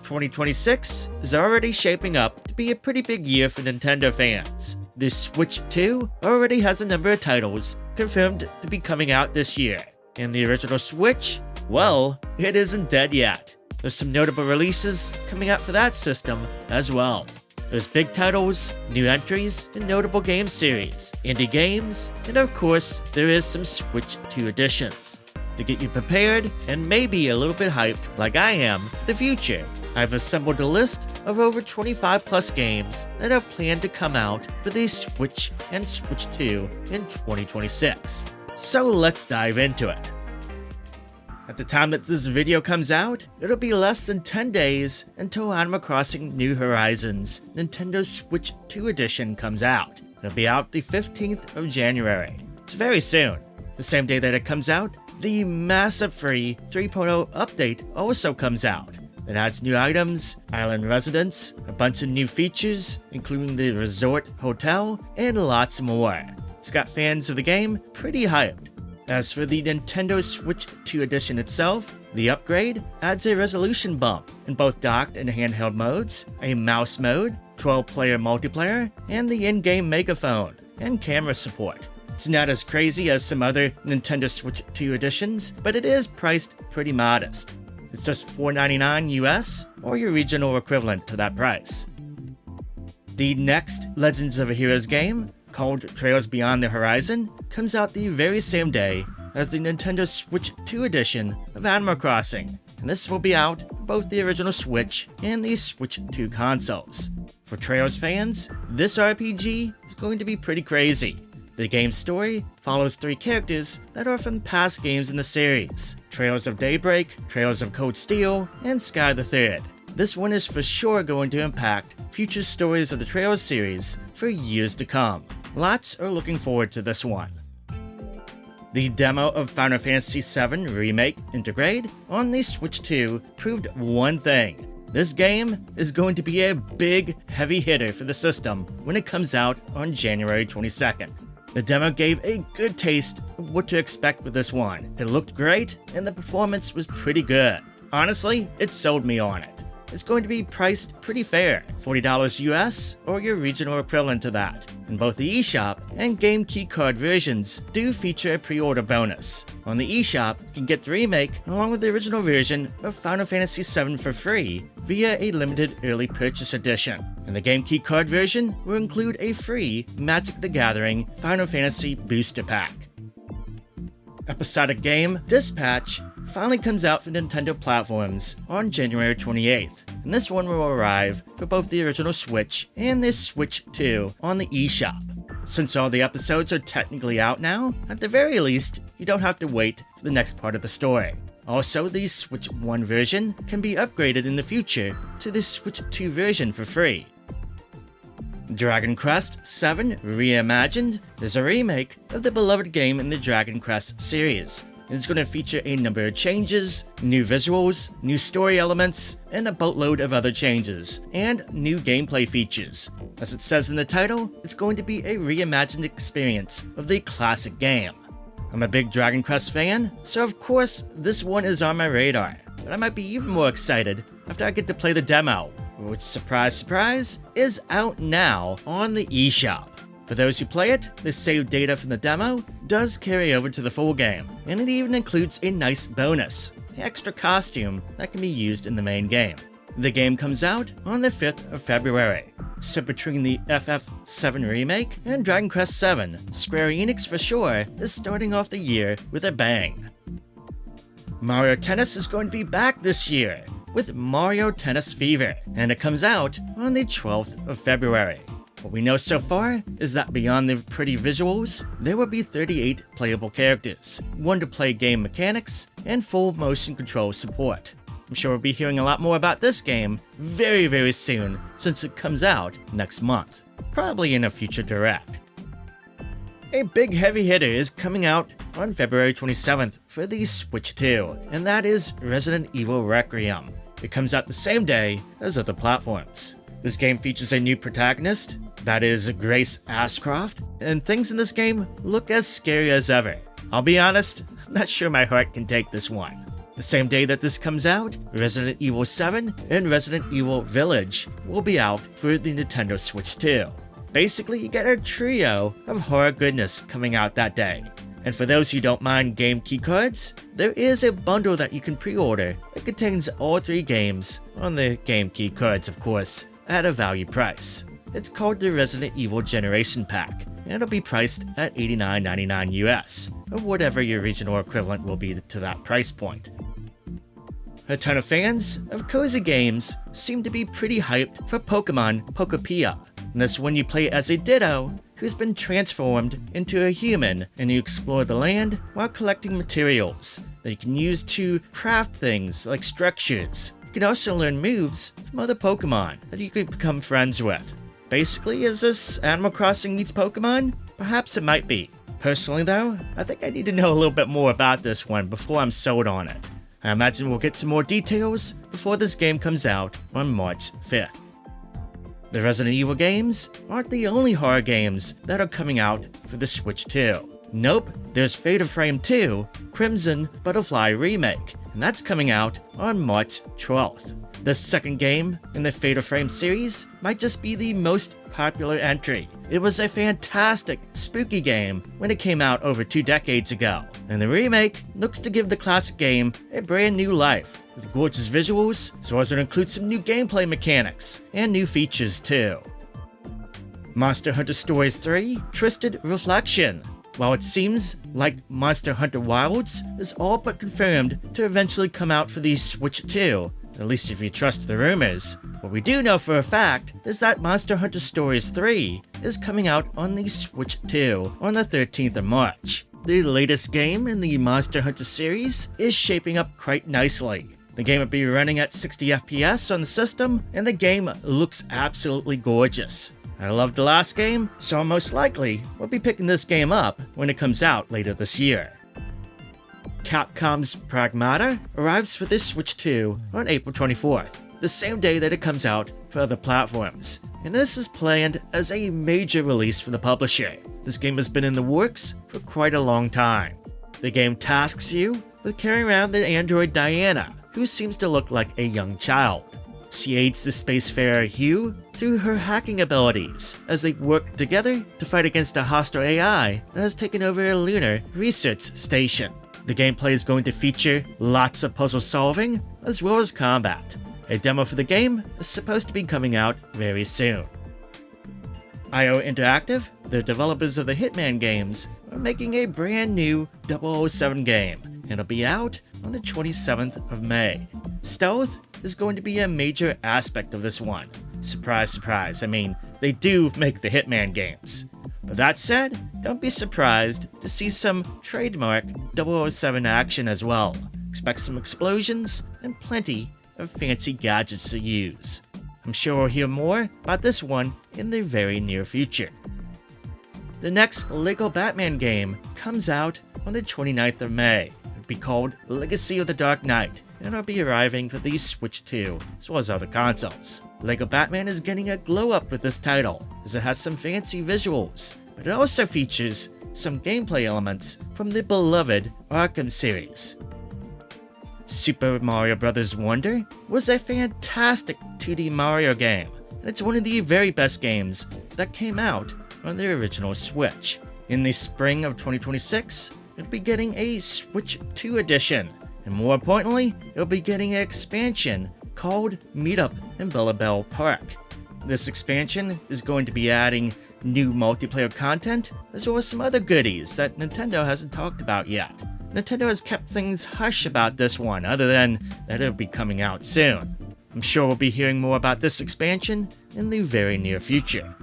2026 is already shaping up to be a pretty big year for Nintendo fans. The Switch 2 already has a number of titles confirmed to be coming out this year, and the original Switch, well, it isn't dead yet. There's some notable releases coming out for that system as well. There's big titles, new entries, and notable game series, indie games, and of course, there is some Switch 2 editions. To get you prepared and maybe a little bit hyped like I am for the future, I've assembled a list of over 25 plus games that are planned to come out for the Switch and Switch 2 in 2026. So let's dive into it. At the time that this video comes out, it'll be less than 10 days until Animal Crossing New Horizons Nintendo Switch 2 Edition comes out. It'll be out the 15th of January. It's very soon. The same day that it comes out, the massive free 3.0 update also comes out. It adds new items, island residents, a bunch of new features, including the resort hotel, and lots more. It's got fans of the game pretty hyped. As for the Nintendo Switch 2 Edition itself, the upgrade adds a resolution bump in both docked and handheld modes, a mouse mode, 12-player multiplayer, and the in-game megaphone and camera support. It's not as crazy as some other Nintendo Switch 2 editions, but it is priced pretty modest. It's just $4.99 US, or your regional equivalent to that price. The next Legends of Heroes game, called Trails Beyond the Horizon, comes out the very same day as the Nintendo Switch 2 edition of Animal Crossing, and this will be out for both the original Switch and the Switch 2 consoles. For Trails fans, this RPG is going to be pretty crazy. The game's story follows 3 characters that are from past games in the series: Trails of Daybreak, Trails of Cold Steel, and Sky the Third. This one is for sure going to impact future stories of the Trails series for years to come. Lots are looking forward to this one. The demo of Final Fantasy VII Remake Intergrade on the Switch 2 proved one thing. This game is going to be a big, heavy hitter for the system when it comes out on January 22nd. The demo gave a good taste of what to expect with this one. It looked great, and the performance was pretty good. Honestly, it sold me on it. It's going to be priced pretty fair, $40 US, or your regional equivalent to that. And both the eShop and game keycard versions do feature a pre-order bonus. On the eShop, you can get the remake along with the original version of Final Fantasy VII for free via a limited early purchase edition. And the game keycard version will include a free Magic the Gathering Final Fantasy booster pack. Episodic game Dispatch finally comes out for Nintendo platforms on January 28th, and this one will arrive for both the original Switch and the Switch 2 on the eShop. Since all the episodes are technically out now, at the very least, you don't have to wait for the next part of the story. Also, the Switch 1 version can be upgraded in the future to the Switch 2 version for free. Dragon Quest VII Reimagined is a remake of the beloved game in the Dragon Quest series. It's going to feature a number of changes, new visuals, new story elements, and a boatload of other changes, and new gameplay features. As it says in the title, it's going to be a reimagined experience of the classic game. I'm a big Dragon Quest fan, so of course this one is on my radar, but I might be even more excited after I get to play the demo, which, surprise surprise, is out now on the eShop. For those who play it, the saved data from the demo does carry over to the full game, and it even includes a nice bonus, an extra costume that can be used in the main game. The game comes out on the 5th of February. So between the FF7 Remake and Dragon Quest VII, Square Enix for sure is starting off the year with a bang. Mario Tennis is going to be back this year with Mario Tennis Fever, and it comes out on the 12th of February. What we know so far is that beyond the pretty visuals, there will be 38 playable characters, one-to-play game mechanics, and full motion control support. I'm sure we'll be hearing a lot more about this game very, very soon, since it comes out next month, probably in a future direct. A big heavy hitter is coming out on February 27th for the Switch 2, and that is Resident Evil Requiem. It comes out the same day as other platforms. This game features a new protagonist, that is Grace Ashcroft, and things in this game look as scary as ever. I'll be honest, I'm not sure my heart can take this one. The same day that this comes out, Resident Evil 7 and Resident Evil Village will be out for the Nintendo Switch 2. Basically, you get a trio of horror goodness coming out that day. And for those who don't mind game keycards, there is a bundle that you can pre-order that contains all 3 games on the game keycards, of course, at a value price. It's called the Resident Evil Generation Pack, and it'll be priced at $89.99 US, or whatever your regional equivalent will be to that price point. A ton of fans of cozy games seem to be pretty hyped for Pokemon Pokopia. And this one you play as a Ditto who's been transformed into a human, and you explore the land while collecting materials that you can use to craft things like structures. You can also learn moves from other Pokemon that you can become friends with. Basically, is this Animal Crossing meets Pokemon? Perhaps it might be. Personally though, I think I need to know a little bit more about this one before I'm sold on it. I imagine we'll get some more details before this game comes out on March 5th. The Resident Evil games aren't the only horror games that are coming out for the Switch 2. Nope, there's Fatal Frame 2, Crimson Butterfly Remake, and that's coming out on March 12th. The second game in the Fatal Frame series might just be the most popular entry. It was a fantastic, spooky game when it came out over 2 decades ago, and the remake looks to give the classic game a brand new life, with gorgeous visuals, as well as it includes some new gameplay mechanics, and new features too. Monster Hunter Stories 3 Twisted Reflection. While it seems like Monster Hunter Wilds is all but confirmed to eventually come out for the Switch 2, at least if you trust the rumors, what we do know for a fact is that Monster Hunter Stories 3 is coming out on the Switch 2 on the 13th of March. The latest game in the Monster Hunter series is shaping up quite nicely. The game will be running at 60 FPS on the system, and the game looks absolutely gorgeous. I loved the last game, so most likely we'll be picking this game up when it comes out later this year. Capcom's Pragmata arrives for the Switch 2 on April 24th, the same day that it comes out for other platforms, and this is planned as a major release for the publisher. This game has been in the works for quite a long time. The game tasks you with carrying around the android Diana, who seems to look like a young child. She aids the spacefarer Hugh through her hacking abilities as they work together to fight against a hostile AI that has taken over a lunar research station. The gameplay is going to feature lots of puzzle solving as well as combat. A demo for the game is supposed to be coming out very soon. IO Interactive, the developers of the Hitman games, are making a brand new 007 game, and it'll be out on the 27th of May. Stealth is going to be a major aspect of this one. Surprise, surprise, I mean, they do make the Hitman games. But that said, don't be surprised to see some trademark 007 action as well. Expect some explosions and plenty of fancy gadgets to use. I'm sure we'll hear more about this one in the very near future. The next LEGO Batman game comes out on the 29th of May. It'll be called Legacy of the Dark Knight, and it'll be arriving for the Switch 2, as well as other consoles. LEGO Batman is getting a glow up with this title, as it has some fancy visuals, but it also features some gameplay elements from the beloved Arkham series. Super Mario Bros. Wonder was a fantastic 2D Mario game, and it's one of the very best games that came out on the original Switch. In the spring of 2026, it'll be getting a Switch 2 edition, and more importantly, it'll be getting an expansion called Meetup in Bellabelle Park. This expansion is going to be adding new multiplayer content, as well as some other goodies that Nintendo hasn't talked about yet. Nintendo has kept things hush about this one, other than that it'll be coming out soon. I'm sure we'll be hearing more about this expansion in the very near future.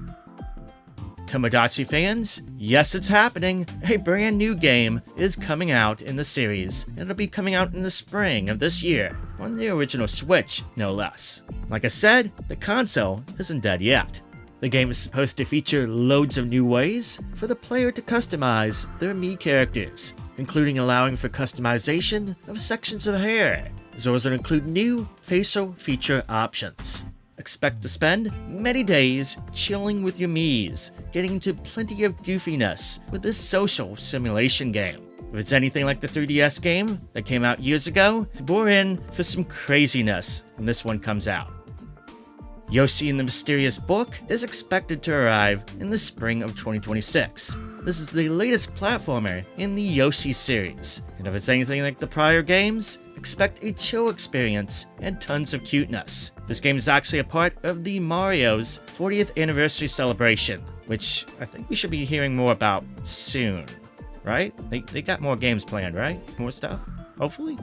Tomodachi fans, yes, it's happening! A brand new game is coming out in the series, and it'll be coming out in the spring of this year, on the original Switch, no less. Like I said, the console isn't dead yet. The game is supposed to feature loads of new ways for the player to customize their Mii characters, including allowing for customization of sections of hair, as well as include new facial feature options. Expect to spend many days chilling with your Miis, getting into plenty of goofiness with this social simulation game. If it's anything like the 3DS game that came out years ago, we're in for some craziness when this one comes out. Yoshi and the Mysterious Book is expected to arrive in the spring of 2026. This is the latest platformer in the Yoshi series, and if it's anything like the prior games, expect a chill experience and tons of cuteness. This game is actually a part of the Mario's 40th anniversary celebration, which I think we should be hearing more about soon, right? They got more games planned, right? More stuff, hopefully?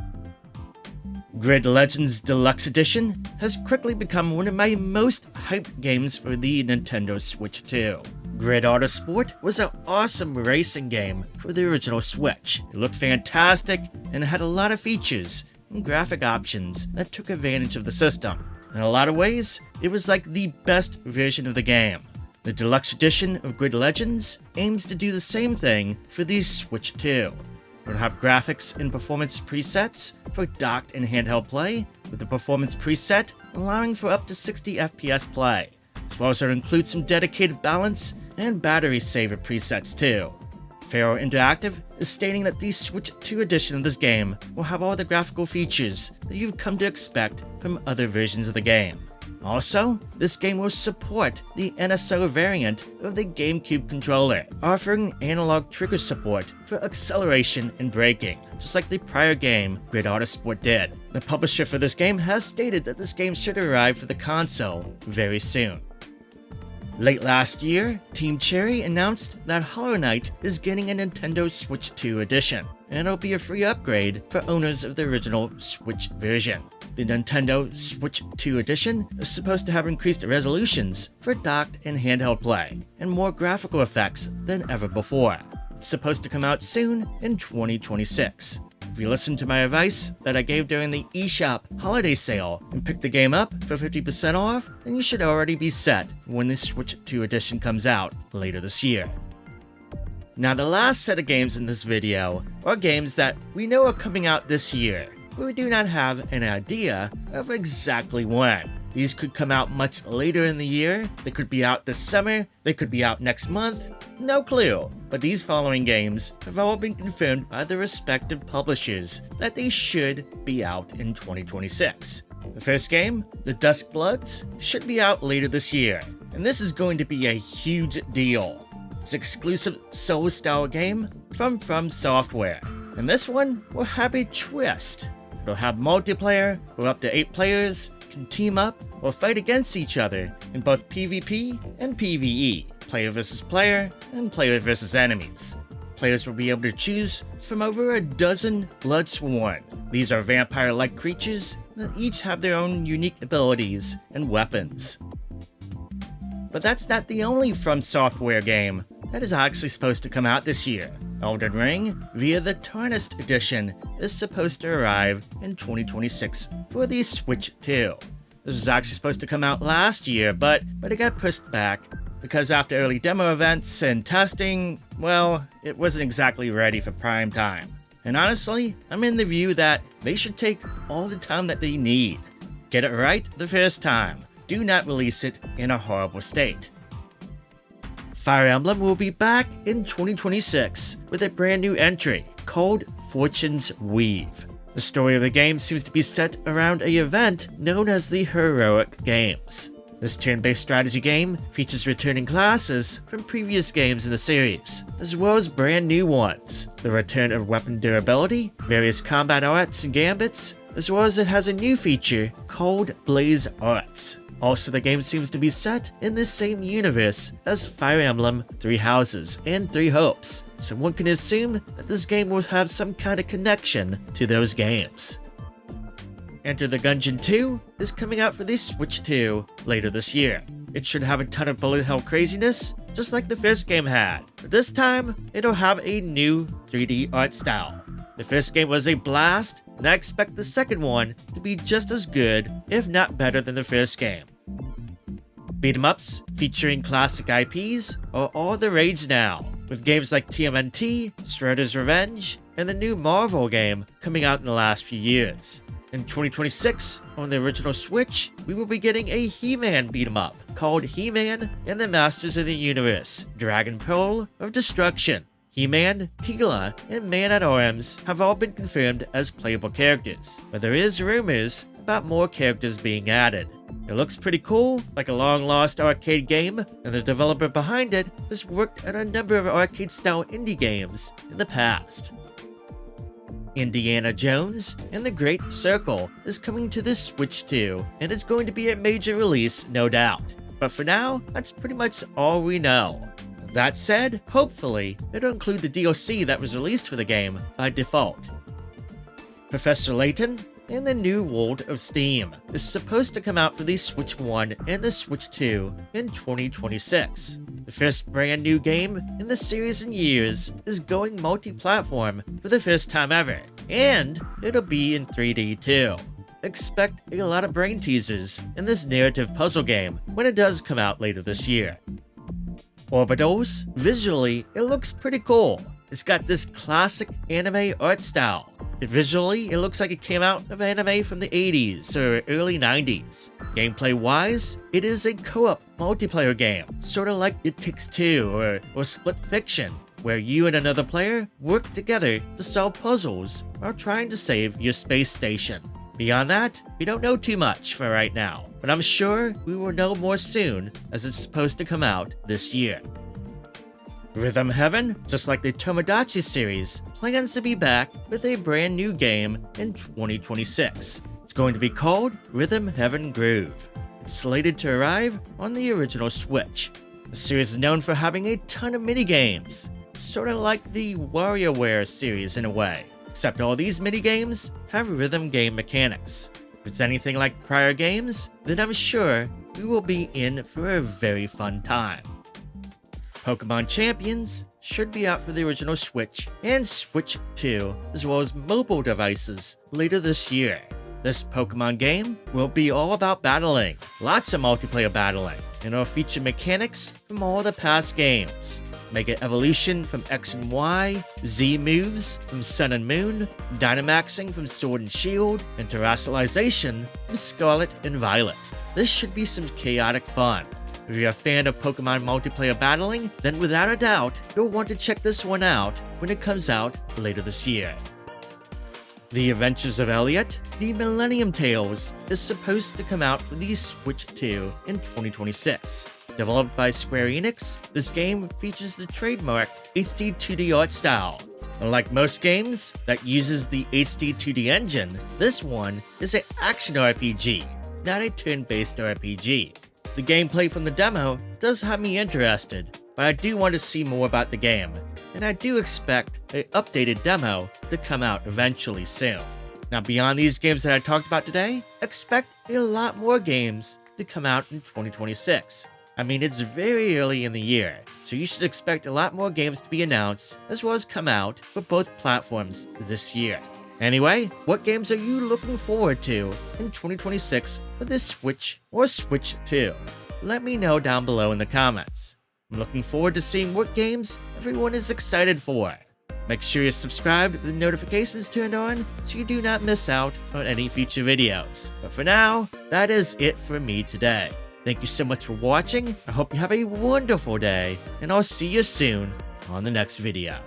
Grid Legends Deluxe Edition has quickly become one of my most hyped games for the Nintendo Switch 2. Grid Autosport was an awesome racing game for the original Switch. It looked fantastic and had a lot of features and graphic options that took advantage of the system. In a lot of ways, it was like the best version of the game. The Deluxe Edition of Grid Legends aims to do the same thing for the Switch 2. It will have graphics and performance presets for docked and handheld play, with the performance preset allowing for up to 60 FPS play, as well as it'll include some dedicated balance and battery saver presets too. Faro Interactive is stating that the Switch 2 edition of this game will have all the graphical features that you've come to expect from other versions of the game. Also, this game will support the NSO variant of the GameCube controller, offering analog trigger support for acceleration and braking, just like the prior game Grid Autosport did. The publisher for this game has stated that this game should arrive for the console very soon. Late last year, Team Cherry announced that Hollow Knight is getting a Nintendo Switch 2 edition, and it'll be a free upgrade for owners of the original Switch version. The Nintendo Switch 2 edition is supposed to have increased resolutions for docked and handheld play, and more graphical effects than ever before. It's supposed to come out soon in 2026. If you listen to my advice that I gave during the eShop holiday sale and pick the game up for 50% off, then you should already be set when the Switch 2 edition comes out later this year. Now, the last set of games in this video are games that we know are coming out this year, but we do not have an idea of exactly when. These could come out much later in the year, they could be out this summer, they could be out next month, no clue. But these following games have all been confirmed by their respective publishers that they should be out in 2026. The first game, the Duskbloods, should be out later this year, and this is going to be a huge deal. It's an exclusive Soul-style game from Software, and this one will have a twist. It'll have multiplayer where up to 8 players can team up or fight against each other in both PvP and PvE, player versus player and player versus enemies. Players will be able to choose from over a dozen Bloodsworn. These are vampire-like creatures that each have their own unique abilities and weapons. But that's not the only From Software game that is actually supposed to come out this year. Elden Ring, via the Tarnished edition, is supposed to arrive in 2026 for the Switch 2. This was actually supposed to come out last year, but it got pushed back because after early demo events and testing, well, it wasn't exactly ready for prime time. And honestly, I'm in the view that they should take all the time that they need. Get it right the first time. Do not release it in a horrible state. Fire Emblem will be back in 2026 with a brand new entry called Fortune's Weave. The story of the game seems to be set around an event known as the Heroic Games. This turn-based strategy game features returning classes from previous games in the series, as well as brand new ones, the return of weapon durability, various combat arts and gambits, as well as it has a new feature called Blaze Arts. Also, the game seems to be set in the same universe as Fire Emblem, Three Houses, and Three Hopes, so one can assume that this game will have some kind of connection to those games. Enter the Gungeon 2 is coming out for the Switch 2 later this year. It should have a ton of bullet hell craziness, just like the first game had, but this time it'll have a new 3D art style. The first game was a blast, and I expect the second one to be just as good, if not better than the first game. Beat-em-ups featuring classic IPs are all the rage now, with games like TMNT, Shredder's Revenge, and the new Marvel game coming out in the last few years. In 2026, on the original Switch, we will be getting a He-Man beat-em-up called He-Man and the Masters of the Universe, Dragon Pearl of Destruction. He-Man, Teela, and Man-at-Arms have all been confirmed as playable characters, but there is rumors about more characters being added. It looks pretty cool, like a long-lost arcade game, and the developer behind it has worked on a number of arcade-style indie games in the past. Indiana Jones and the Great Circle is coming to the Switch 2, and it's going to be a major release, no doubt. But for now, that's pretty much all we know. That said, hopefully, it'll include the DLC that was released for the game by default. Professor Layton and the New World of Steam is supposed to come out for the Switch 1 and the Switch 2 in 2026. The first brand new game in the series in years is going multi-platform for the first time ever, and it'll be in 3D too. Expect a lot of brain teasers in this narrative puzzle game when it does come out later this year. Orbitals, visually, it looks pretty cool. It's got this classic anime art style. Visually, it looks like it came out of anime from the 80s or early 90s. Gameplay-wise, it is a co-op multiplayer game, sort of like It Takes Two or Split Fiction, where you and another player work together to solve puzzles while trying to save your space station. Beyond that, we don't know too much for right now, but I'm sure we will know more soon as it's supposed to come out this year. Rhythm Heaven, just like the Tomodachi series, plans to be back with a brand new game in 2026. It's going to be called Rhythm Heaven Groove. It's slated to arrive on the original Switch. The series is known for having a ton of minigames, sort of like the WarioWare series in a way, except all these minigames have rhythm game mechanics. If it's anything like prior games, then I'm sure we will be in for a very fun time. Pokémon Champions should be out for the original Switch and Switch 2, as well as mobile devices later this year. This Pokémon game will be all about battling, lots of multiplayer battling, and it'll feature mechanics from all the past games. Mega Evolution from X and Y, Z moves from Sun and Moon, Dynamaxing from Sword and Shield, and Terrestrialization from Scarlet and Violet. This should be some chaotic fun. If you're a fan of Pokemon multiplayer battling, then without a doubt, you'll want to check this one out when it comes out later this year. The Adventures of Elliot, the Millennium Tales, is supposed to come out for the Switch 2 in 2026. Developed by Square Enix, this game features the trademark HD 2D art style. Unlike most games that uses the HD 2D engine, this one is an action RPG, not a turn-based RPG. The gameplay from the demo does have me interested, but I do want to see more about the game, and I do expect an updated demo to come out eventually soon. Now, beyond these games that I talked about today, expect a lot more games to come out in 2026. I mean, it's very early in the year, so you should expect a lot more games to be announced as well as come out for both platforms this year. Anyway, what games are you looking forward to in 2026 for the Switch or Switch 2? Let me know down below in the comments. I'm looking forward to seeing what games everyone is excited for. Make sure you're subscribed with the notifications turned on so you do not miss out on any future videos. But for now, that is it for me today. Thank you so much for watching. I hope you have a wonderful day, and I'll see you soon on the next video.